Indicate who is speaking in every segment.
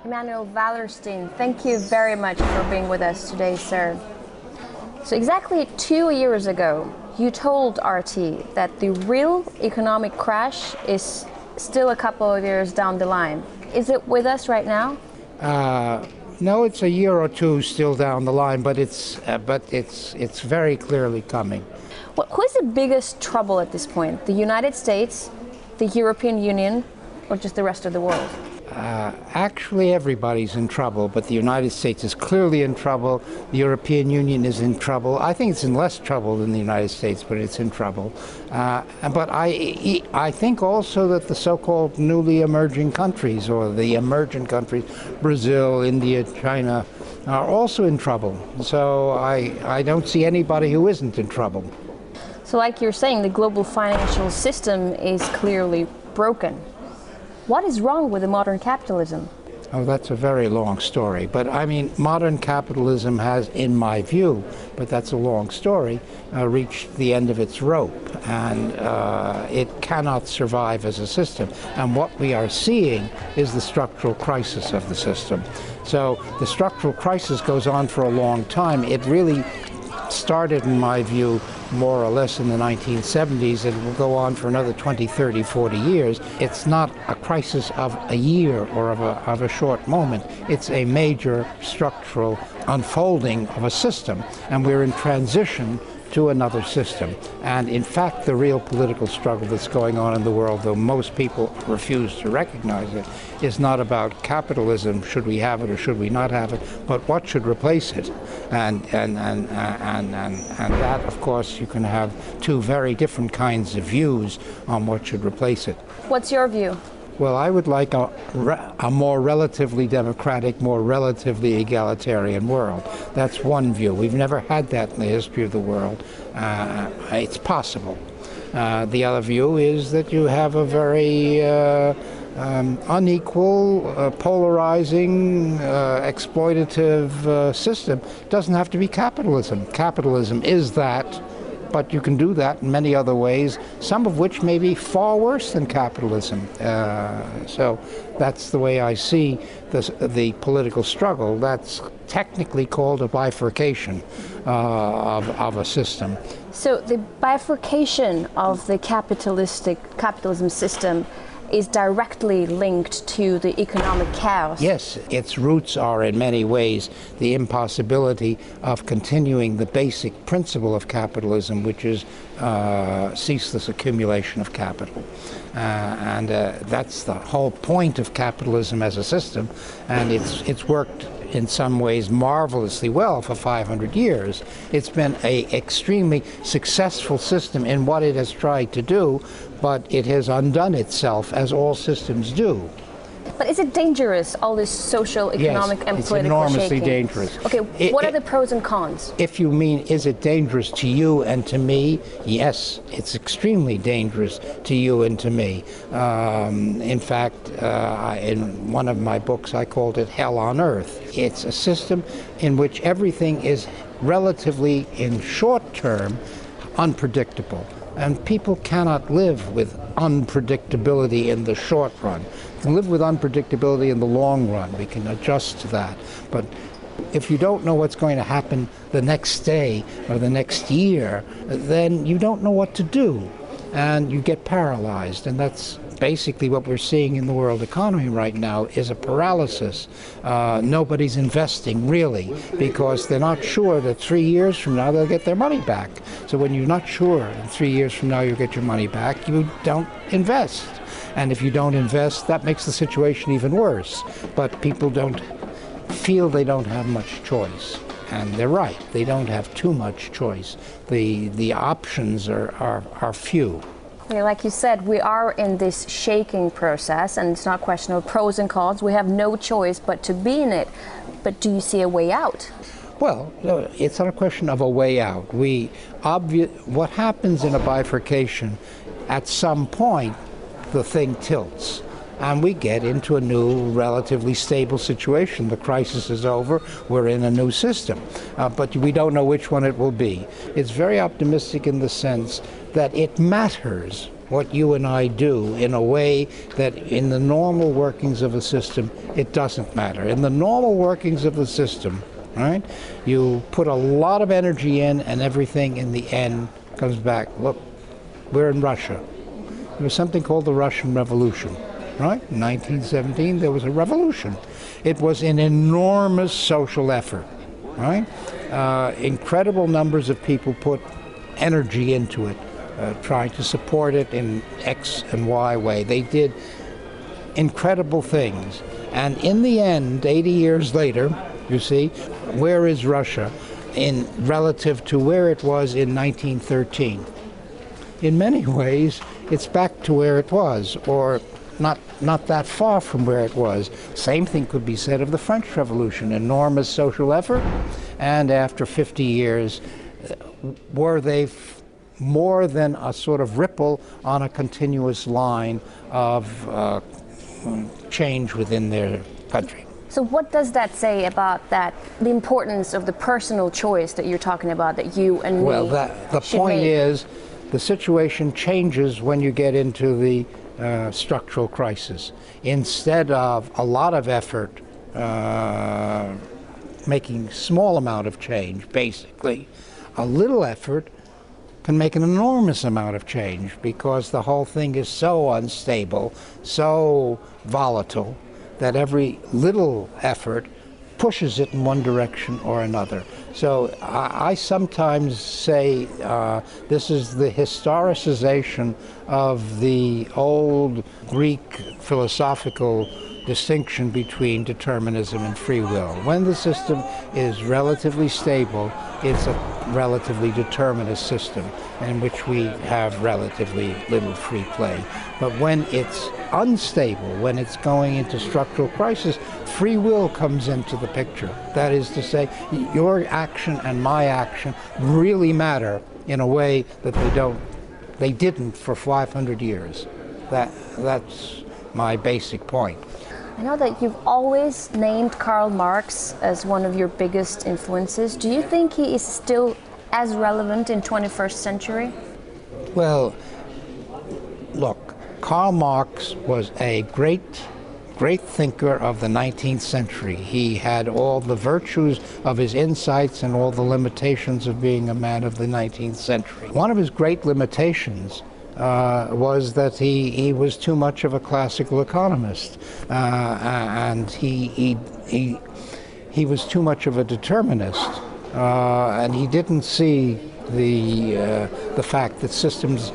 Speaker 1: Emanuel Wallerstein, thank you very much for being with us today, sir. So exactly 2 years ago, you told RT that the real economic crash is still a couple of years down the line. Is it with us right now?
Speaker 2: No, it's a year or two still down the line, but it's very clearly coming.
Speaker 1: Well, who is the biggest trouble at this point? The United States, the European Union, or just the rest of the world?
Speaker 2: Actually, everybody's in trouble, but the United States is clearly in trouble. The European Union is in trouble. I think it's in less trouble than the United States, but it's in trouble. But I think also that the so-called newly emerging countries, or the emergent countries, Brazil, India, China, are also in trouble. So I don't see anybody who isn't in trouble.
Speaker 1: So like you're saying, the global financial system is clearly broken. What is wrong with the modern capitalism?
Speaker 2: Oh, that's a very long story. But I mean, modern capitalism has, in my view, but that's a long story, reached the end of its rope, and it cannot survive as a system. And what we are seeing is the structural crisis of the system. So the structural crisis goes on for a long time. It really started, in my view, more or less in the 1970s. It will go on for another 20, 30, 40 years. It's not a crisis of a year or of a short moment. It's a major structural unfolding of a system, and we're in transition to another system. And in fact, the real political struggle that's going on in the world, though most people refuse to recognize it, is not about capitalism, should we have it or should we not have it, but what should replace it. And that, of course, you can have two very different kinds of views on what should replace it.
Speaker 1: What's your view?
Speaker 2: Well, I would like a more relatively democratic, more relatively egalitarian world. That's one view. We've never had that in the history of the world. It's possible. The other view is that you have a very unequal, polarizing, exploitative system. It doesn't have to be capitalism. Capitalism is that. But you can do that in many other ways, some of which may be far worse than capitalism. So that's the way I see the political struggle. That's technically called a bifurcation of a system.
Speaker 1: So the bifurcation of the capitalism system is directly linked to the economic chaos.
Speaker 2: Yes, its roots are in many ways the impossibility of continuing the basic principle of capitalism, which is ceaseless accumulation of capital. And that's the whole point of capitalism as a system, and it's worked in some ways marvelously well for 500 years. It's been an extremely successful system in what it has tried to do, but it has undone itself, as all systems do.
Speaker 1: But is it dangerous, all this social, economic,
Speaker 2: yes,
Speaker 1: and
Speaker 2: it's
Speaker 1: political
Speaker 2: enormously
Speaker 1: shaking?
Speaker 2: dangerous.
Speaker 1: Okay, what are the pros and cons?
Speaker 2: If you mean, is it dangerous to you and to me? Yes, it's extremely dangerous to you and to me. In fact, in one of my books, I called it Hell on Earth. It's a system in which everything is relatively, in short term, unpredictable. And people cannot live with unpredictability in the short run. We can live with unpredictability in the long run. We can adjust to that. But if you don't know what's going to happen the next day or the next year, then you don't know what to do. And you get paralyzed. And that's basically what we're seeing in the world economy right now, is a paralysis. Nobody's investing, really, because they're not sure that 3 years from now they'll get their money back. So when you're not sure that 3 years from now you'll get your money back, you don't invest. And if you don't invest, that makes the situation even worse. But people don't feel they don't have much choice. And they're right, they don't have too much choice. The options are few.
Speaker 1: Yeah, like you said, we are in this shaking process, and it's not a question of pros and cons. We have no choice but to be in it. But do you see a way out?
Speaker 2: Well, it's not a question of a way out. What happens in a bifurcation, at some point, the thing tilts. And we get into a new, relatively stable situation. The crisis is over. We're in a new system. But we don't know which one it will be. It's very optimistic in the sense that it matters what you and I do in a way that in the normal workings of a system, it doesn't matter. In the normal workings of the system, right, you put a lot of energy in and everything in the end comes back. Look, we're in Russia. There was something called the Russian Revolution, right? In 1917, there was a revolution. It was an enormous social effort, right? Incredible numbers of people put energy into it, trying to support it in X and Y way. They did incredible things. And in the end, 80 years later, you see, where is Russia in relative to where it was in 1913? In many ways, it's back to where it was, or not that far from where it was. Same thing could be said of the French Revolution, enormous social effort, and after 50 years, were they more than a sort of ripple on a continuous line of change within their country.
Speaker 1: So what does that say about that, the importance of the personal choice that you're talking about, that you and me
Speaker 2: Well, the point is, the situation changes when you get into the structural crisis. Instead of a lot of effort making small amount of change, basically, a little effort can make an enormous amount of change because the whole thing is so unstable, so volatile, that every little effort pushes it in one direction or another. So I sometimes say this is the historicization of the old Greek philosophical distinction between determinism and free will. When the system is relatively stable, it's a relatively determinist system in which we have relatively little free play. But when it's unstable, when it's going into structural crisis, free will comes into the picture. That is to say, your action and my action really matter in a way that they didn't for 500 years. That's my basic point.
Speaker 1: I know that you've always named Karl Marx as one of your biggest influences. Do you think he is still as relevant in 21st century?
Speaker 2: Well, look, Karl Marx was a great thinker of the 19th century. He had all the virtues of his insights and all the limitations of being a man of the 19th century. One of his great limitations was that he was too much of a classical economist, and he was too much of a determinist, and he didn't see the fact that systems.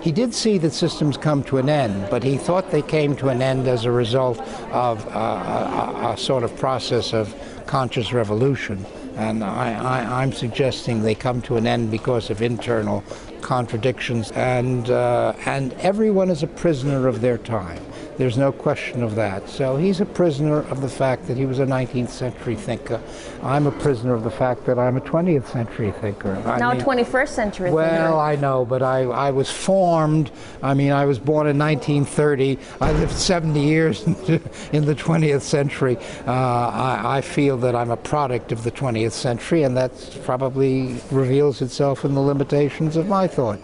Speaker 2: He did see that systems come to an end, but he thought they came to an end as a result of a sort of process of conscious revolution. And I'm suggesting they come to an end because of internal contradictions, and everyone is a prisoner of their time. There's no question of that. So he's a prisoner of the fact that he was a 19th century thinker. I'm a prisoner of the fact that I'm a 20th century thinker.
Speaker 1: Now 21st century thinker.
Speaker 2: Well, I know, but I was formed. I mean, I was born in 1930. I lived 70 years in the 20th century. I feel that I'm a product of the 20th century, and that probably reveals itself in the limitations of my thought.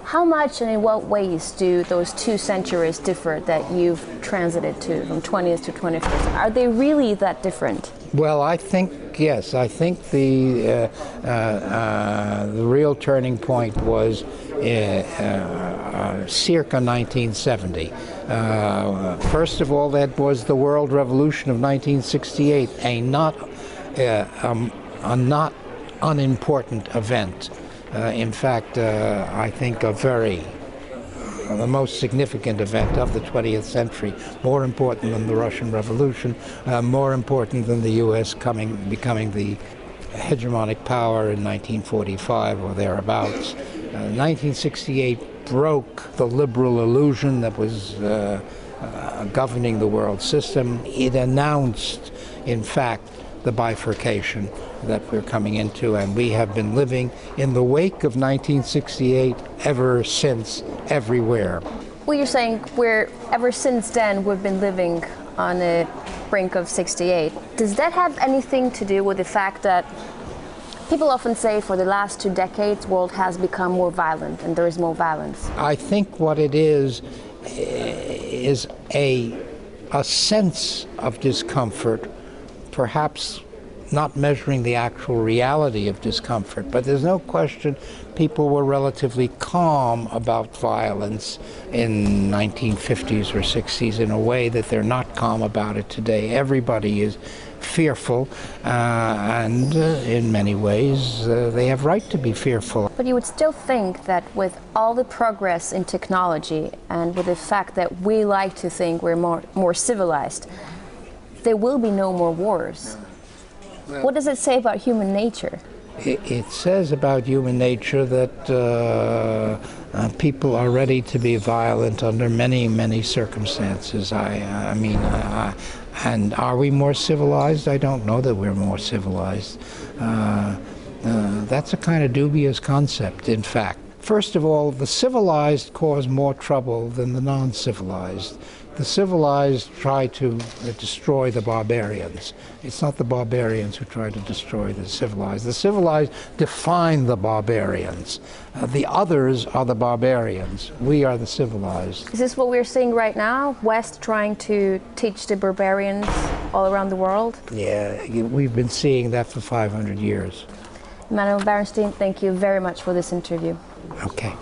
Speaker 1: How much and in what ways do those two centuries differ that you've transited to, from 20th to 21st? Are they really that different?
Speaker 2: Well, I think, yes. I think the real turning point was circa 1970. First of all, that was the World Revolution of 1968, a not unimportant event. In fact, I think the most significant event of the 20th century, more important than the Russian Revolution, more important than the U.S. becoming the hegemonic power in 1945 or thereabouts. 1968 broke the liberal illusion that was governing the world system. It announced, in fact, the bifurcation that we're coming into, and we have been living in the wake of 1968 ever since, everywhere.
Speaker 1: Well, you're saying ever since then we've been living on the brink of 68. Does that have anything to do with the fact that People often say for the last 2 decades, world has become more violent and there is more violence.
Speaker 2: I think what it is a sense of discomfort, perhaps not measuring the actual reality of discomfort, but there's no question people were relatively calm about violence in 1950s or 60s in a way that they're not calm about it today. Everybody is fearful, and in many ways they have right to be fearful.
Speaker 1: But you would still think that with all the progress in technology and with the fact that we like to think we're more civilized, there will be no more wars. What does it say about human nature?
Speaker 2: It says about human nature that people are ready to be violent under many, many circumstances. And are we more civilized? I don't know that we're more civilized. That's a kind of dubious concept, in fact. First of all, the civilized cause more trouble than the non-civilized. The civilized try to destroy the barbarians. It's not the barbarians who try to destroy the civilized. The civilized define the barbarians. The others are the barbarians. We are the civilized.
Speaker 1: Is this what we're seeing right now? West trying to teach the barbarians all around the world?
Speaker 2: Yeah, we've been seeing that for 500 years.
Speaker 1: Emmanuel Berenstein, thank you very much for this interview.
Speaker 2: Okay.